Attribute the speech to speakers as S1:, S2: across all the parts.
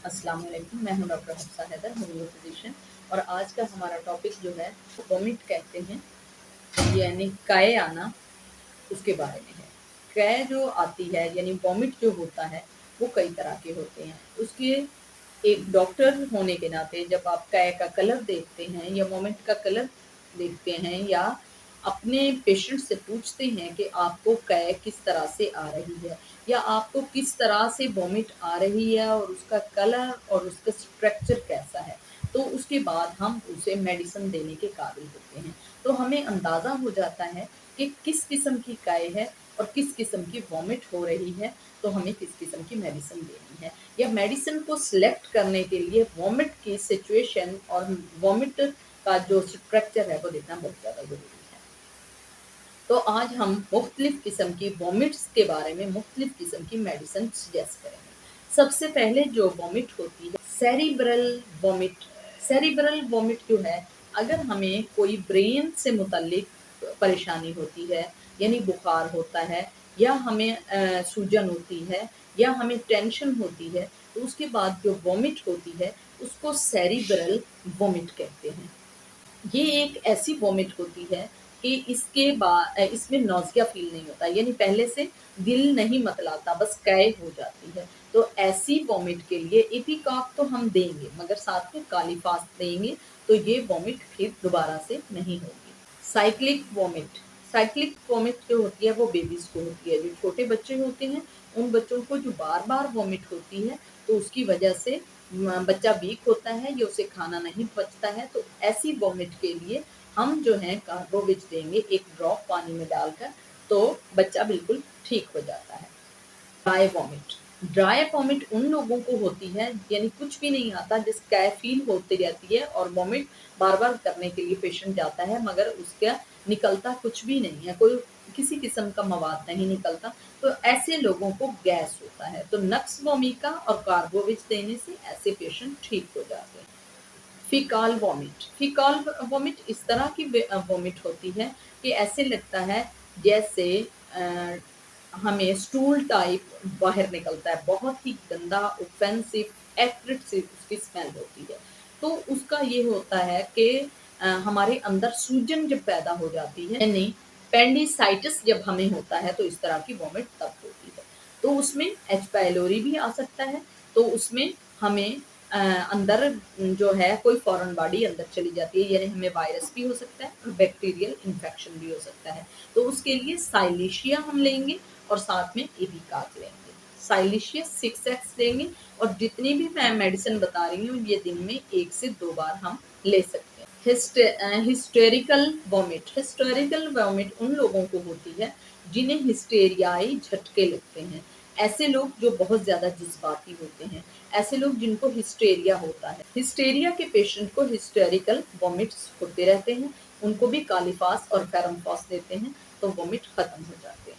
S1: अस्सलाम वालेकुम, मैं हूं doctor Hafsa Haider, homeo physician. और आज का हमारा टॉपिक जो है वोमिट कहते हैं, यानी काए आना, उसके बारे में है। कै जो आती है यानी वोमिट जो होता है वो कई तरह के होते हैं। उसके एक डॉक्टर होने के नाते जब आप कै का कलर देखते हैं या वोमिट का कलर देखते हैं या अपने पेशेंट से पूछते हैं कि आपको कै किस तरह से आ रही है या आपको किस तरह से वोमिट आ रही है और उसका कलर और उसका स्ट्रक्चर कैसा है, तो उसके बाद हम उसे मेडिसिन देने के काबिल होते हैं। तो हमें अंदाज़ा हो जाता है कि किस किस्म की कै है और किस किस्म की वॉमिट हो रही है, तो हमें किस किस्म की मेडिसिन देनी है। या मेडिसिन को सिलेक्ट करने के लिए वॉमिट की सिचुएशन और वॉमिट का जो स्ट्रक्चर है वो देखना बहुत ज़्यादा ज़रूरी है। तो आज हम मुख्तलिफ किस्म की वॉमिट्स के बारे में मुख्तलिफ किस्म की मेडिसिन सजेस्ट करेंगे। सबसे पहले जो वॉमिट होती है सेरिब्रल वॉमिट। सेरिब्रल वॉमिट जो है, अगर हमें कोई ब्रेन से मुतल्लिक परेशानी होती है, यानी बुखार होता है या हमें सूजन होती है या हमें टेंशन होती है, तो उसके बाद जो वॉमिट होती है उसको सेरिब्रल वॉमिट कहते हैं। ये एक ऐसी वॉमिट होती है कि इसके बाद इसमें नौज़िया फ़ील नहीं होता, यानी पहले से दिल नहीं मतलाता, बस कै हो जाती है। तो ऐसी वॉमिट के लिए इपिकॉक तो हम देंगे, मगर साथ में कालीफास देंगे, तो ये वॉमिट फिर दोबारा से नहीं होगी। Cyclic vomit. साइक्लिक वॉमिट जो होती है वो बेबीज़ को होती है। जो छोटे बच्चे होते हैं, उन बच्चों को जो बार-बार वॉमिट होती है, तो उसकी वजह से बच्चा वीक होता है या उसे खाना नहीं पचता है, तो ऐसी वॉमिट के लिए हम जो है कार्बोविच देंगे एक ड्रॉप पानी में डालकर, तो बच्चा बिल्कुल ठीक हो जाता है। Dry vomit. ड्राई वॉमिट उन लोगों को होती है, यानी कुछ भी नहीं आता, जिस कै फ़ील होती रहती है और वॉमिट बार-बार करने के लिए पेशेंट जाता है, मगर उसका निकलता कुछ भी नहीं है, कोई किसी किस्म का मवाद नहीं निकलता, तो ऐसे लोगों को गैस होता है। तो नक्स वोमिका और कार्बोविच देने से ऐसे पेशेंट ठीक हो जाते हैं। फीकाल वॉमिट। फीकाल वॉमिट इस तरह की वॉमिट होती है कि ऐसे लगता है जैसे अ, हमें स्टूल टाइप बाहर निकलता है, बहुत ही गंदा, ऑफेंसिव, एक्रिड सी उसकी स्मेल होती है। तो उसका ये होता है कि हमारे अंदर सूजन जब पैदा हो जाती है, यानी पेंडिसाइटिस जब हमें होता है, तो इस तरह की वॉमिट तब होती है। तो उसमें एच पाइलोरी भी आ सकता है, तो उसमें हमें अंदर जो है कोई फॉरेन बॉडी अंदर चली जाती है, यानी हमें वायरस भी हो सकता है और बैक्टीरियल इन्फेक्शन भी हो सकता है। तो उसके लिए साइलिशिया हम लेंगे और साथ में इपिकाक लेंगे। साइलिशिया 6x लेंगे और जितनी भी मैं मेडिसिन बता रही हूँ, ये दिन में 1 से 2 बार हम ले सकते हैं। Hysterical vomit. हिस्टेरिकल वॉमिट उन लोगों को होती है जिन्हें हिस्टेरियाई झटके लगते हैं। ऐसे लोग जो बहुत ज़्यादा जज़्बाती होते हैं, ऐसे लोग जिनको हिस्टेरिया होता है। हिस्टेरिया के पेशेंट को हिस्टेरिकल वॉमिट्स होते रहते हैं, उनको भी कालीफास और फेरमफॉस देते हैं, तो वॉमिट खत्म हो जाते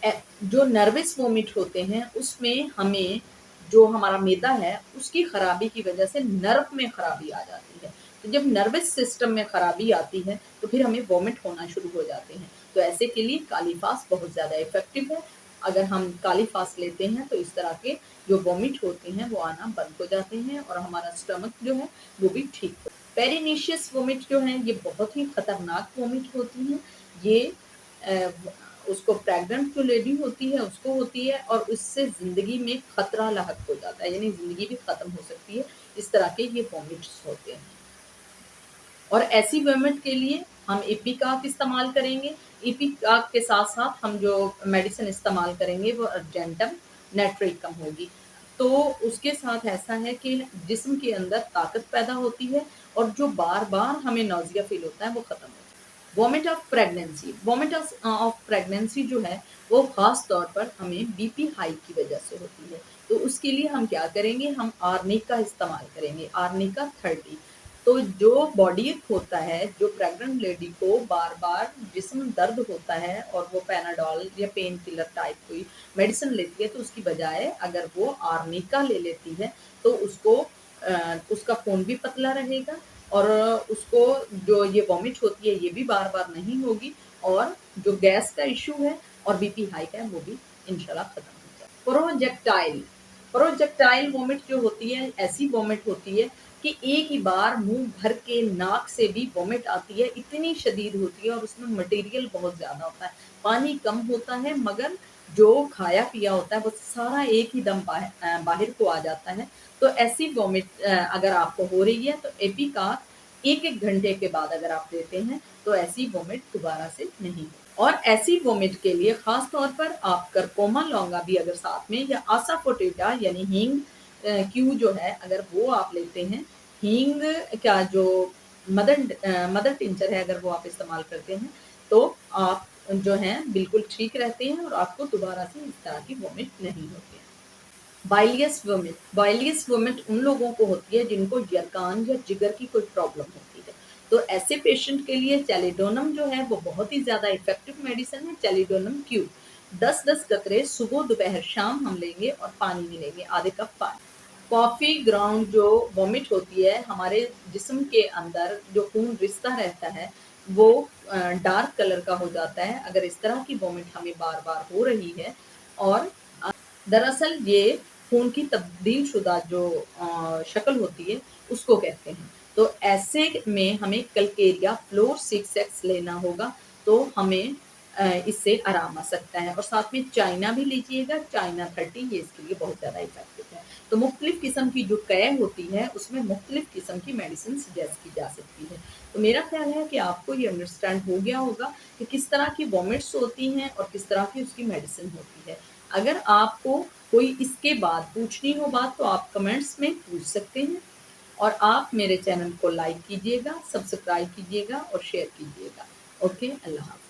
S1: हैं। जो नर्वस वॉमिट होते हैं, उसमें हमें जो हमारा मैदा है उसकी खराबी की वजह से नर्व में खराबी आ जाती है। तो जब नर्वस सिस्टम में खराबी आती है तो फिर हमें वॉमिट होना शुरू हो जाते हैं। तो ऐसे के लिए कालीफास बहुत ज़्यादा इफ़ेक्टिव है। अगर हम कालीफास लेते हैं तो इस तरह के जो वॉमिट होते हैं वो आना बंद हो जाते हैं और हमारा स्टमक जो है वो भी ठीक हो। पेरिनीशियस वॉमिट जो है ये बहुत ही खतरनाक वॉमिट होती हैं। ये अ, उसको प्रेग्नेंट जो लेडी होती है उसको होती है और उससे ज़िंदगी में खतरा लाहक हो जाता है, यानी ज़िंदगी भी ख़त्म हो सकती है। इस तरह के ये वॉमिट्स होते हैं और ऐसी वॉमिट के लिए हम इपिकाक इस्तेमाल करेंगे। इपिकाक के साथ-साथ हम जो मेडिसिन इस्तेमाल करेंगे वो अर्जेंटम नेट्रिकम होगी। तो उसके साथ ऐसा है कि जिस्म के अंदर ताकत पैदा होती है और जो बार-बार हमें नौज़िया फ़ील होता है वो ख़त्म हो जाता है। Vomit of pregnancy. Vomit of pregnancy जो है वो ख़ास तौर पर हमें बीपी हाई की वजह से होती है। तो उसके लिए हम क्या करेंगे, हम आर्निका इस्तेमाल करेंगे, आर्निका 30। तो जो बॉडी एक होता है, जो प्रेग्नेंट लेडी को बार-बार जिस्म दर्द होता है और वो पैनाडॉल या पेन किलर टाइप कोई मेडिसिन लेती है, तो उसकी बजाय अगर वो आर्निका ले लेती है, तो उसको उसका खून भी पतला रहेगा और उसको जो ये वॉमिट होती है, ये भी बार-बार नहीं होगी और जो गैस का इश्यू है और बीपी हाई का है, वो भी इंशाल्लाह खत्म हो जाएगा। प्रोजेक्टाइल। प्रोजेक्टाइल वोमिट जो होती है, ऐसी वोमिट होती है कि एक ही बार मुंह भर के नाक से भी वोमिट आती है, इतनी शदीद होती है और उसमें मटेरियल बहुत ज़्यादा होता है, पानी कम होता है मगर जो खाया पिया होता है वो सारा एक ही दम बाहर को आ जाता है। तो ऐसी वोमिट अगर आपको हो रही है तो एपिकाक 1-1 घंटे के बाद अगर आप लेते हैं तो ऐसी वोमिट दोबारा से नहीं होती। और ऐसी वोमिट के लिए ख़ास तौर पर आप करकोमा लौंगा भी अगर साथ में या असाफोटिडा यानी हींग क्यू जो है अगर वो आप लेते हैं, हींग क्या जो मदर टिंचर है अगर वो आप इस्तेमाल करते हैं, तो आप जो हैं बिल्कुल ठीक रहते हैं और आपको दोबारा से इस तरह की वोमिट नहीं होती है। बाइलियस वोमिट उन लोगों को होती है जिनको यरकान या जिगर की कोई प्रॉब्लम होती है। तो ऐसे पेशेंट के लिए चैलिडोनम जो है वो बहुत ही ज़्यादा इफ़ेक्टिव मेडिसिन है, चैलिडोनम क्यू। 10-10 कतरे सुबह, दोपहर, शाम हम लेंगे और पानी भी लेंगे, आधे कप पानी। कॉफ़ी ग्राउंड जो वॉमिट होती है, हमारे जिस्म के अंदर जो खून रिसता रहता है, वो डार्क कलर का हो जाता है, अगर इस तरह की वॉमिट हमें बार-बार हो रही है और दरअसल ये खून की तब्दील शुदा जो शक्ल होती है, उसको कहते हैं। तो ऐसे में हमें कल्केरिया फ्लोर 6x लेना होगा, तो हमें इससे आराम आ सकता है और साथ में चाइना भी लीजिएगा, चाइना 30 ये इसके लिए बहुत ज़्यादा इफ़ेक्टिव है। तो मुख्तलिफ़ किस्म की जो कै होती है, उसमें मुख्तलिफ़ किस्म की मेडिसिन सजेस्ट की जा सकती है। तो मेरा ख़्याल है कि आपको ये अंडरस्टैंड हो गया होगा कि किस तरह की वॉमिट्स होती हैं और किस तरह की उसकी मेडिसिन होती है। अगर आपको कोई इसके बाद पूछनी हो बात तो आप कमेंट्स में पूछ सकते हैं और आप मेरे चैनल को लाइक कीजिएगा, सब्सक्राइब कीजिएगा और शेयर कीजिएगा। ओके, अल्लाह हाफ़िज़।